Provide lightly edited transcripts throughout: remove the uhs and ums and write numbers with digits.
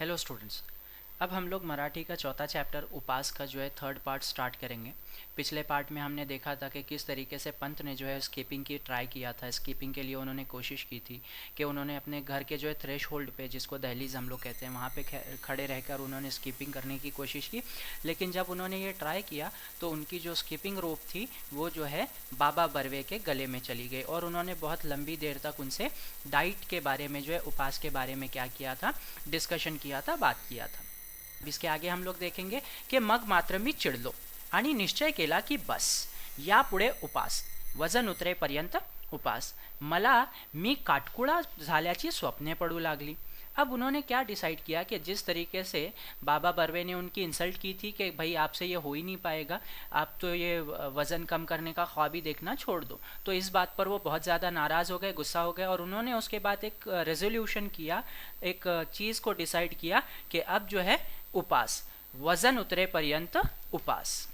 Hello students. अब हम लोग मराठी का चौथा चैप्टर उपास का जो है थर्ड पार्ट स्टार्ट करेंगे। पिछले पार्ट में हमने देखा था कि किस तरीके से पंत ने जो है स्कीपिंग की ट्राई किया था। स्कीपिंग के लिए उन्होंने कोशिश की थी कि उन्होंने अपने घर के जो है थ्रेश होल्ड पे, जिसको दहलीज हम लोग कहते हैं, वहाँ पे खड़े रहकर उन्होंने स्कीपिंग करने की कोशिश की। लेकिन जब उन्होंने ये ट्राई किया तो उनकी जो स्कीपिंग रोप थी वो जो है बाबा बर्वे के गले में चली गई और उन्होंने बहुत लंबी देर तक उनसे डाइट के बारे में, जो है उपास के बारे में क्या किया था, डिस्कशन किया था, बात किया था। इसके आगे हम लोग देखेंगे कि मग मात्र मी चिडलो आणि निश्चय केला की बस यापुढे उपास, वजन उतरेपर्यंत उपास, मला मी काटकुळा झाल्याची स्वप्ने पडू लागली। अब उन्होंने क्या डिसाइड किया कि जिस तरीके से बाबा बर्वे ने उनकी इंसल्ट की थी कि भाई आपसे ये हो ही नहीं पाएगा, आप तो ये वज़न कम करने का ख्वाब ही देखना छोड़ दो, तो इस बात पर वो बहुत ज़्यादा नाराज़ हो गए, गुस्सा हो गए और उन्होंने उसके बाद एक रेजोल्यूशन किया, एक चीज़ को डिसाइड किया कि अब जो है उपास, वज़न उतरे पर्यंत उपास।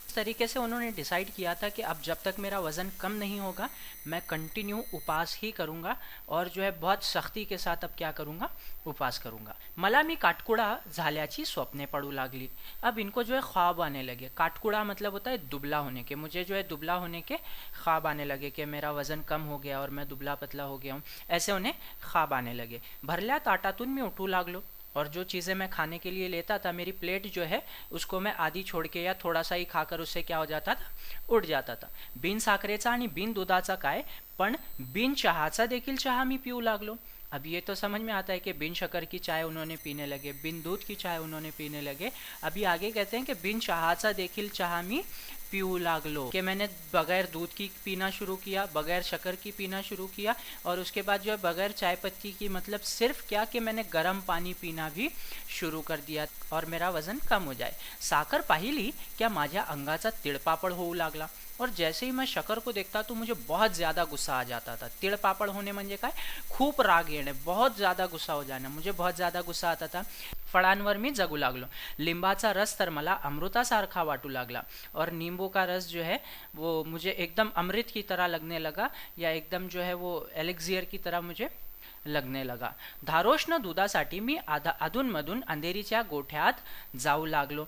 इस तरीके से उन्होंने डिसाइड किया था कि अब जब तक मेरा वज़न कम नहीं होगा मैं कंटिन्यू उपास ही करूँगा और जो है बहुत सख्ती के साथ अब क्या करूँगा, उपास करूँगा। मला मी काटकुळा झाल्याची स्वप्ने पडू लागली। अब इनको जो है ख्वाब आने लगे। काटकुळा मतलब होता है दुबला होने के, मुझे जो है दुबला होने के ख्वाब आने लगे कि मेरा वज़न कम हो गया और मैं दुबला पतला हो गया हूँ, ऐसे उन्हें ख्वाब आने लगे। भरल्या ताटातून मी उठू लागलो, और जो चीज़ें मैं खाने के लिए लेता था, मेरी प्लेट जो है उसको मैं आधी छोड़ के या थोड़ा सा ही खाकर उससे क्या हो जाता था, उठ जाता था। बिन साखरेचा आणि बिन दुधाचा काय, पण बिन चहाचा देखील चहा मी पिऊ लागलो। अब ये तो समझ में आता है कि बिन शक्कर की चाय उन्होंने पीने लगे, बिन दूध की चाय उन्होंने पीने लगे। अभी आगे कहते हैं कि बिन चहाचा देखील चहा मी पिऊ लागलो, कि मैंने बगैर दूध की पीना शुरू किया, बगैर शक्कर की पीना शुरू किया और उसके बाद जो है बगैर चाय पत्ती की, मतलब सिर्फ क्या कि मैंने गर्म पानी पीना भी शुरू कर दिया और मेरा वजन कम हो जाए। साखर पाहिली क्या माझ्या अंगाचा तिळपापड होऊ लागला, और जैसे ही मैं शक्कर को देखता तो मुझे बहुत ज़्यादा गुस्सा आ जाता था। तिळपापड होणे म्हणजे काय, खूप राग येणे, बहुत ज़्यादा गुस्सा हो जाना, मुझे बहुत ज़्यादा गुस्सा आता था। फळांवर मी जगू लागलो, लिंबाचा रस तर मला अमृतासारखा वाटू लागला, और नींबू का रस जो है वो मुझे एकदम अमृत की तरह लगने लगा, या एकदम जो है वो एलेक्झियर की तरह मुझे लगने लगा। धारोष्ण दुधासाठी मी अधूनमधून अंधेरीच्या गोठ्यात जाऊ लागलो।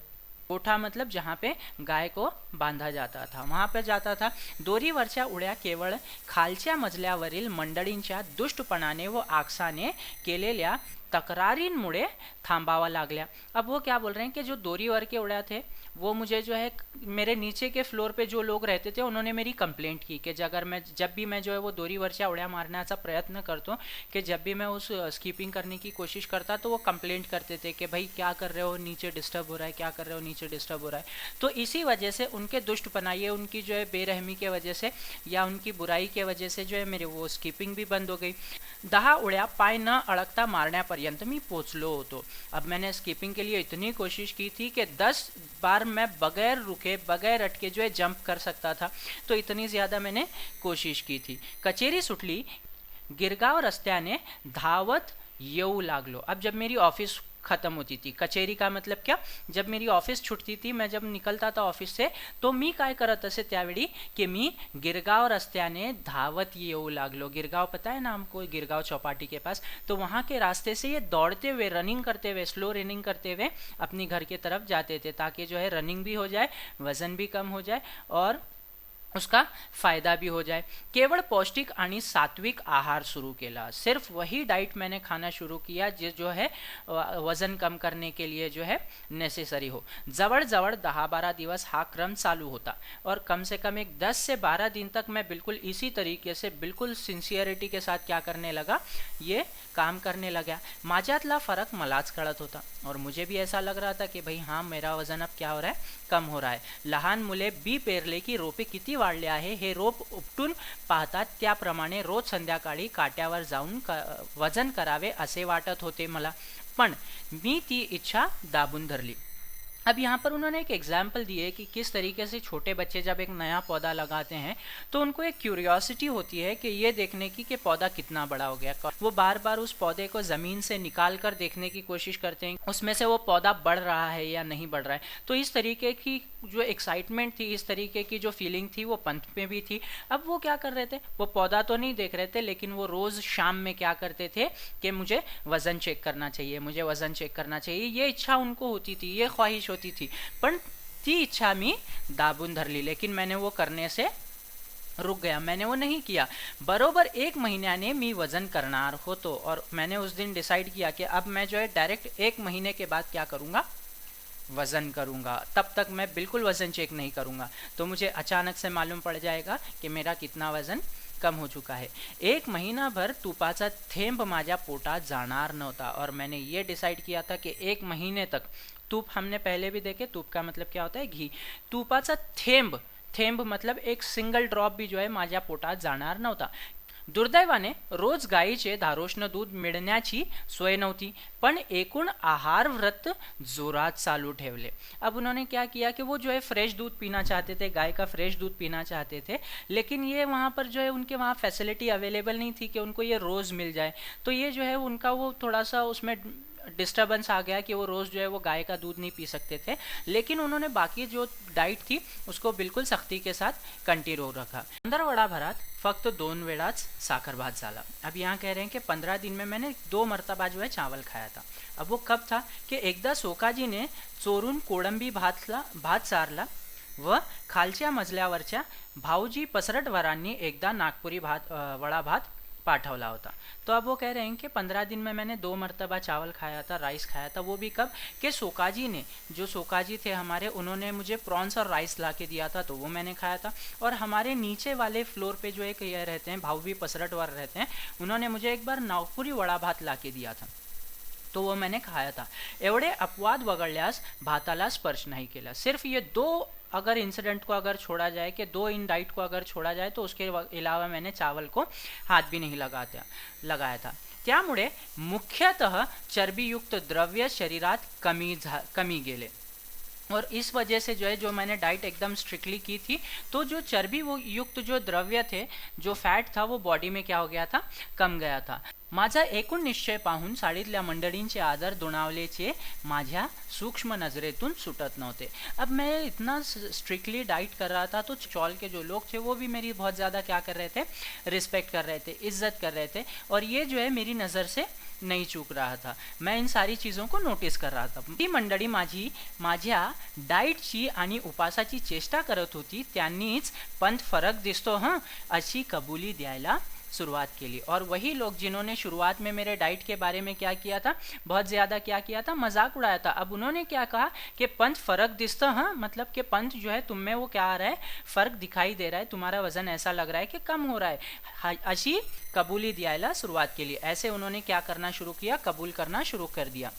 गोठा मतलब जहाँ पे गाय को बांधा जाता था, वहाँ पे जाता था। दोरीवरच्या उड्या केवळ खालच्या मजल्यावरील मंडळींच्या दुष्टपणाने व आकसाने केलेल्या तक्रारींमुळे थांबावा लागल्या। अब वो क्या बोल रहे हैं कि जो दोरीवर के उड़े थे वो मुझे जो है, मेरे नीचे के फ्लोर पे जो लोग रहते थे उन्होंने मेरी कंप्लेंट की कि जब भी मैं जो है वो दोरीवरच्या उड्या मारण्याचा प्रयत्न करतो, कि जब भी मैं उस स्कीपिंग करने की कोशिश करता तो वो कंप्लेंट करते थे कि भाई क्या कर रहे हो, नीचे डिस्टर्ब हो रहा है, क्या कर रहे हो, नीचे डिस्टर्ब हो रहा है। तो इसी वजह से उनके दुष्टपना, ये उनकी जो है बेरहमी के वजह से या उनकी बुराई के वजह से जो है मेरे वो स्कीपिंग भी बंद हो गई। 10 उड्या पाय न अडकता मारण्यापर्यंत मी पोचलो होतो। अब मैंने स्कीपिंग के लिए इतनी कोशिश की थी कि 10 बार मैं बगैर रुके, बगैर अटके जो है जंप कर सकता था, तो इतनी ज़्यादा मैंने कोशिश की थी। कचेरी सुटली, गिरगाव रस्त्याने धावत येऊ लागलो। अब जब मेरी ऑफिस ख़त्म होती थी, कचेरी का मतलब क्या, जब मेरी ऑफिस छुटती थी, मैं जब निकलता था ऑफिस से, तो मी काय करत असे त्यावेळी की मी गिरगाव रस्त्याने धावत येऊ लागलो। गिरगाव पता है ना हमको, गिरगाव चौपाटी के पास, तो वहाँ के रास्ते से ये दौड़ते हुए, रनिंग करते हुए, स्लो रनिंग करते हुए अपनी घर की तरफ जाते थे, ताकि जो है रनिंग भी हो जाए, वज़न भी कम हो जाए और उसका फ़ायदा भी हो जाए। केवळ पौष्टिक आणि सात्विक आहार शुरू केला, सिर्फ वही डाइट मैंने खाना शुरू किया जो है वज़न कम करने के लिए जो है नेसेसरी हो। जवळ-जवळ 10-12 दिवस हा क्रम चालू होता और कम से कम एक 10 से 12 दिन तक मैं बिल्कुल इसी तरीके से, बिल्कुल सिंसियरिटी के साथ क्या करने लगा, ये काम करने लगा। माझ्यातला फ़र्क मलाच कळत होता और मुझे भी ऐसा लग रहा था कि भाई हाँ, मेरा वज़न अब क्या हो रहा है, कम हो रहा है। लहान मुले बी पेरले की रोपे किती वाढले आहे हे रोप उपटून पाहतात, त्याप्रमाणे रोज संध्याकाळी काट्यावर जाऊन वजन करावे असे वाटत होते मला, पण मी ती इच्छा दाबून धरली। अब यहाँ पर उन्होंने एक एग्जाम्पल दी है कि किस तरीके से छोटे बच्चे जब एक नया पौधा लगाते हैं तो उनको एक क्यूरियोसिटी होती है कि ये देखने की कि पौधा कितना बड़ा हो गया। वो बार बार उस पौधे को ज़मीन से निकाल कर देखने की कोशिश करते हैं उसमें से वो पौधा बढ़ रहा है या नहीं बढ़ रहा है। तो इस तरीके की जो एक्साइटमेंट थी, इस तरीके की जो फीलिंग थी वो पंत में भी थी। अब वो क्या कर रहे थे, वो पौधा तो नहीं देख रहे थे, लेकिन वो रोज़ शाम में क्या करते थे कि मुझे वज़न चेक करना चाहिए, मुझे वज़न चेक करना चाहिए। ये इच्छा उनको होती थी, ये ख्वाहिश होती थी, पण ती इच्छा मी दाबून धरली, लेकिन मैंने वो करने से रुक गया, मैंने वो नहीं किया। बरोबर 1 महीन्याने मी वजन करणार होतो, और मैंने उस दिन डिसाइड किया कि अब मैं जो है डायरेक्ट 1 महीने के बाद क्या करूँगा, वज़न करूँगा। तब तक मैं बिल्कुल वज़न चेक नहीं करूँगा, तो मुझे अचानक से मालूम पड़ जाएगा कि मेरा कितना वज़न कम हो चुका है। 1 महिनाभर तुपाचा थेंब माझ्या पोटात जाणार नव्हता, और मैंने ये डिसाइड किया था कि 1 महीने तक, तूप हमने पहले भी देखे, तूप का मतलब क्या होता है, घी। तुपाचा थेंब, थेंब मतलब एक सिंगल ड्रॉप भी जो आहे माझ्या पोटात जाणार नव्हता। दुर्दैवाने रोज गायीचे धारोष्ण दूध मिळण्याची सोय नव्हती, पण एकूण आहार व्रत जोरात चालू ठेवले। अब उन्होंने क्या किया कि वो जो है फ्रेश दूध पीना चाहते थे, गाय का फ्रेश दूध पीना चाहते थे, लेकिन ये वहाँ पर जो है उनके वहाँ फैसिलिटी अवेलेबल नहीं थी कि उनको ये रोज़ मिल जाए। तो ये जो है उनका वो थोड़ा सा उसमें डिस्टर्बेंस आ गया कि वो रोज़ जो है वो गाय का दूध नहीं पी सकते थे, लेकिन उन्होंने बाकी जो डाइट थी उसको बिल्कुल सख्ती के साथ कंटिन्यू रखा। 15 वडाभरात फक्त 2 वेळाच साखर भात झाला। अब यहाँ कह रहे हैं कि 15 दिन में मैंने 2 मरतबा जो है चावल खाया था। अब वो कब था कि एकदा सोकाजी ने चोरून कोळंबी भात चारला व खालच्या मजल्यावरच्या भाऊजी पसरटवरांनी एकदा नागपुरी वडा भात पाठवला होता। तो अब वो कह रहे हैं कि 15 दिन में मैंने 2 मरतबा चावल खाया था, राइस खाया था। वो भी कब कि सोकाजी ने, जो सोकाजी थे हमारे, उन्होंने मुझे प्रॉन्स और राइस ला के दिया था, तो वो मैंने खाया था। और हमारे नीचे वाले फ्लोर पे जो एक ये रहते हैं, भाऊजी पसरटवर रहते हैं, उन्होंने मुझे एक बार नागपुरी वडा भात ला के दिया था, तो वो मैंने खाया था। एवढे अपवाद वगळल्यास भाताला स्पर्श नहीं केला। सिर्फ ये 2 अगर इंसिडेंट को अगर छोड़ा जाए, कि 2 इन डाइट को अगर छोड़ा जाए, तो उसके अलावा मैंने चावल को हाथ भी नहीं लगाया था। त्यामुळे मुख्यतः चरबीयुक्त द्रव्य शरीरात कमी गेले, और इस वजह से जो है, जो मैंने डाइट एकदम स्ट्रिक्टली की थी, तो जो चर्बी वो युक्त जो द्रव्य थे, जो फैट था, वो बॉडी में क्या हो गया था, कम गया था। माझा एकूण निश्चय पाहून साडीतल्या मंडळींचे आदर दुणावलेचे माझ्या सूक्ष्म नजरेतून सुटत नव्हते। अब मैं इतना स्ट्रिक्टली डाइट कर रहा था, तो चौल के जो लोग थे वो भी मेरी बहुत ज़्यादा क्या कर रहे थे, रिस्पेक्ट कर रहे थे, इज्जत कर रहे थे, और ये जो है मेरी नज़र से नहीं चूक रहा था। मैं इन सारी चीज़ों को नोटिस कर रहा था। ती मंडळी माझ्या डाईटची आणि उपासाची चेष्टा करत होती, त्यांनीच पंत फरक दिसतो हं अशी कबुली द्यायला शुरुआत के लिए। और वही लोग जिन्होंने शुरुआत में मेरे डाइट के बारे में क्या किया था, बहुत ज़्यादा क्या किया था, मजाक उड़ाया था, अब उन्होंने क्या कहा कि पंत फ़र्क दिसता, हाँ मतलब कि पंत जो है तुम में वो क्या आ रहा है, फ़र्क दिखाई दे रहा है, तुम्हारा वज़न ऐसा लग रहा है कि कम हो रहा है, अशी कबूली द्यायला शुरुआत के लिए। ऐसे उन्होंने क्या करना शुरू किया, कबूल करना शुरू कर दिया।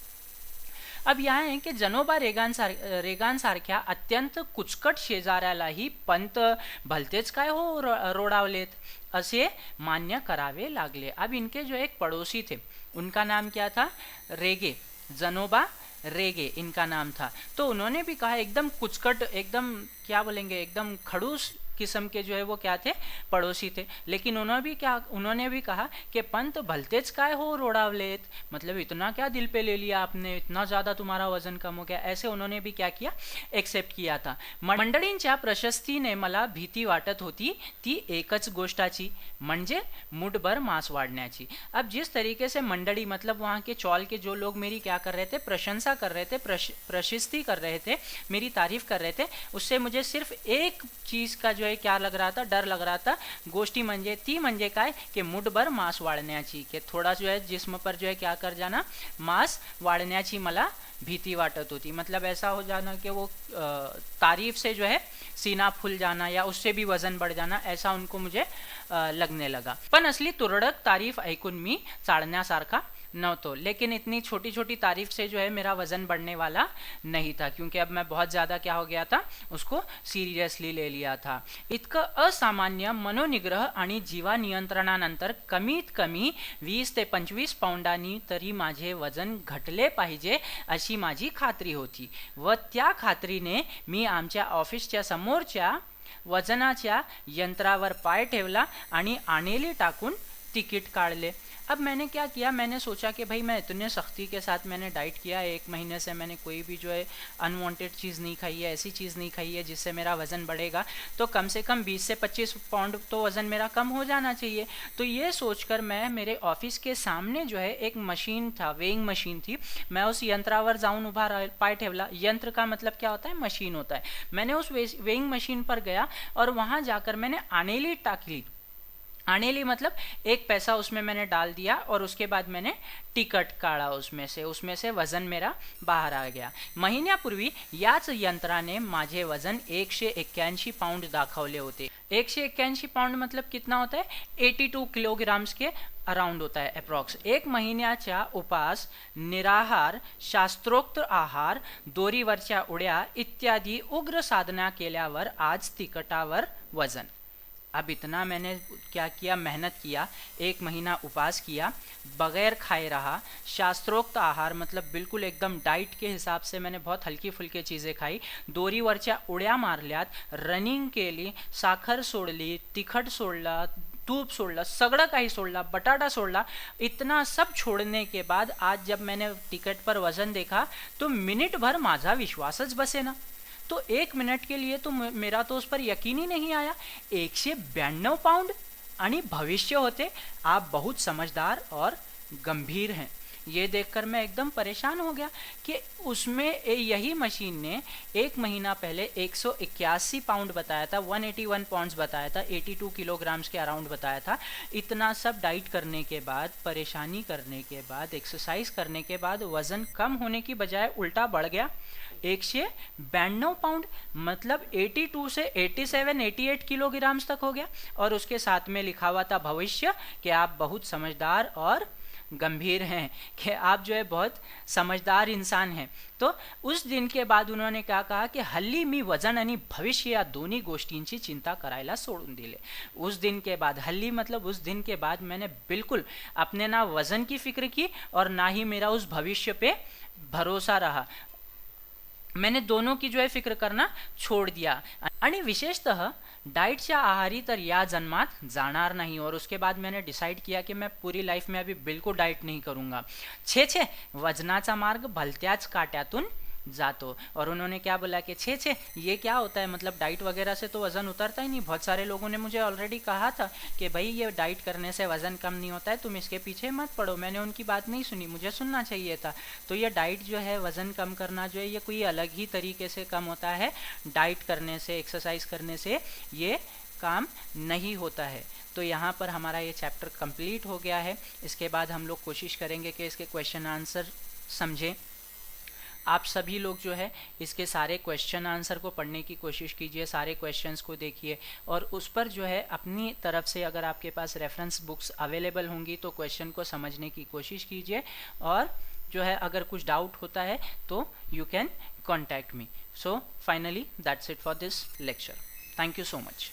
अब यहाँ है की जनोबा रेगान सारख्या अत्यंत कुचकट शेजाऱ्यालाही पंत भलतेच काय हो रोडावलेत असे मान्य करावे लागले। अब इनके जो एक पड़ोसी थे, उनका नाम क्या था, रेगे, जनोबा रेगे इनका नाम था। तो उन्होंने भी कहा, एकदम कुचकट, एकदम क्या बोलेंगे, एकदम खड़ूस किस्म के जो है वो क्या थे, पड़ोसी थे, लेकिन उन्होंने भी कहा कि पंत भलतेच काय हो रोडावलेत, मतलब इतना क्या दिल पे ले लिया आपने, इतना ज़्यादा तुम्हारा वजन कम हो गया, ऐसे उन्होंने भी क्या किया, एक्सेप्ट किया था। मंडळींच्या प्रशस्तीने मला भीती वाटत होती, ती एकच गोष्टाची, म्हणजे मुठभर मांस वाढण्याची। अब जिस तरीके से मंडली मतलब वहाँ के चौल के जो लोग मेरी क्या कर रहे थे, प्रशंसा कर रहे थे, प्रशस्ति कर रहे थे, मेरी तारीफ कर रहे थे, उससे मुझे सिर्फ एक चीज़ का जो है क्या लग रहा था, डर लग रहा था। गोष्टी म्हणजे ती म्हणजे काय कि मुठभर मांस वाढण्याची, कि थोड़ा जो है जिस्म पर जो है क्या कर जाना, मांस वाढण्याची मला भीती वाटत होती। मतलब ऐसा हो जाना कि वो तारीफ से जो है सीना फूल जाना या उससे भी वजन बढ़ जाना, ऐसा उनको मुझे लगने लगा। पण असली तुरळक तारीफ ऐकून मी चाळण्यासारखा 9 तो, लेकिन इतनी छोटी छोटी तारीफ से जो है मेरा वजन बढ़ने वाला नहीं था, क्योंकि अब मैं बहुत ज़्यादा क्या हो गया था, उसको सीरियसली ले लिया था. इतकं असामान्य मनोनिग्रह आणि जीवा नियंत्रणानंतर कमीत कमी 20 ते 25 पाऊंडांनी तरी माझे वजन घटले पाहिजे अशी माझी खात्री होती. व त्या खात्रीने मी आमच्या ऑफिसच्या समोरच्या वजनाच्या यंत्रावर पाय ठेवला आणि आनेली टाकून तिकीट काढले. अब मैंने क्या किया, मैंने सोचा कि भाई मैं इतने सख्ती के साथ मैंने डाइट किया, 1 महीने से मैंने कोई भी जो है अनवांटेड चीज़ नहीं खाई है, ऐसी चीज़ नहीं खाई है जिससे मेरा वज़न बढ़ेगा, तो कम से कम 20 से 25 पाउंड तो वज़न मेरा कम हो जाना चाहिए. तो ये सोचकर मैं मेरे ऑफिस के सामने जो है एक मशीन था, वेइंग मशीन थी, मैं उस यंत्रावर जाऊन उभा पाय ठेवला. यंत्र का मतलब क्या होता है, मशीन होता है. मैंने उस वेइंग मशीन पर गया और वहाँ जाकर मैंने आनेली टाकली. आनेली मतलब एक पैसा उसमें मैंने डाल दिया और उसके बाद मैंने तिकट काढा, उसमें से वजन मेरा बाहर आ गया. महिन्यापूर्वी याच यंत्राने माझे वजन 181 पाउंड दाखवले होते. 181 पाउंड मतलब कितना होता है, 82 किलोग्राम्स के अराउंड होता है अप्रॉक्स. 1 महिन्याच्या उपास, निराहार, शास्त्रोक्त आहार, दोरीवरच्या उड्या इत्यादी उग्र साधना केल्यावर आज तिकटावर वजन. अब इतना मैंने क्या किया, मेहनत किया, 1 महीना उपवास किया, बगैर खाए रहा, शास्त्रोक्त आहार मतलब बिल्कुल एकदम डाइट के हिसाब से मैंने बहुत हल्की फुल्की चीज़ें खाई, दोरीवरच्या उड्या मारल्यात, रनिंग केली, साखर सोडली, तिखट सोडला, तूप सोडला, सगळं काही सोडला, बटाटा सोडला. इतना सब छोड़ने के बाद आज जब मैंने टिकट पर वज़न देखा तो मिनट भर माझा विश्वासच बसेना. तो 1 मिनट के लिए तो मेरा तो उस पर यकीन ही नहीं आया. 192 पाउंड आणि भविष्य होते. आप बहुत समझदार और गंभीर हैं. ये देखकर मैं एकदम परेशान हो गया कि उसमें यही मशीन ने 1 महीना पहले 181 पाउंड बताया था, 181 पाउंड्स बताया था, 82 किलोग्राम्स के अराउंड बताया था. इतना सब डाइट करने के बाद, परेशानी करने के बाद, एक्सरसाइज करने के बाद वज़न कम होने की बजाय उल्टा बढ़ गया. 192 पाउंड मतलब 82 से 87, 88 किलोग्राम्स तक हो गया. और उसके साथ में लिखा हुआ था भविष्य कि आप बहुत समझदार और गंभीर हैं, कि आप जो है बहुत समझदार इंसान हैं. तो उस दिन के बाद उन्होंने क्या कहा कि हल्ली मी वजन आणि भविष्य या दोन्ही गोष्टींची चिंता करायला सोडून दिले. उस दिन के बाद, हल्ली मतलब उस दिन के बाद मैंने बिल्कुल अपने ना वजन की फिक्र की और ना ही मेरा उस भविष्य पे भरोसा रहा. मैंने दोनों की जो है फिक्र करना छोड़ दिया. आणि विशेषतः डाइटच्या आहारी तर या जन्मात जाणार नाही. और उसके बाद मैंने डिसाइड किया कि मैं पूरी लाइफ में अभी बिल्कुल डाइट नहीं करूँगा. छे वजनाचा मार्ग भलत्याच काट्यातून जातो. और उन्होंने क्या बोला कि छे ये क्या होता है, मतलब डाइट वगैरह से तो वज़न उतरता ही नहीं. बहुत सारे लोगों ने मुझे ऑलरेडी कहा था कि भाई ये डाइट करने से वज़न कम नहीं होता है, तुम इसके पीछे मत पड़ो. मैंने उनकी बात नहीं सुनी, मुझे सुनना चाहिए था. तो ये डाइट जो है, वज़न कम करना जो है, ये कोई अलग ही तरीके से कम होता है. डाइट करने से, एक्सरसाइज करने से ये काम नहीं होता है. तो यहाँ पर हमारा ये चैप्टर कंप्लीट हो गया है. इसके बाद हम लोग कोशिश करेंगे कि इसके क्वेश्चन आंसर समझें. आप सभी लोग जो है इसके सारे क्वेश्चन आंसर को पढ़ने की कोशिश कीजिए, सारे क्वेश्चंस को देखिए और उस पर जो है अपनी तरफ से अगर आपके पास रेफरेंस बुक्स अवेलेबल होंगी तो क्वेश्चन को समझने की कोशिश कीजिए. और जो है अगर कुछ डाउट होता है तो you can contact me. So finally that's it for this lecture. Thank you so much.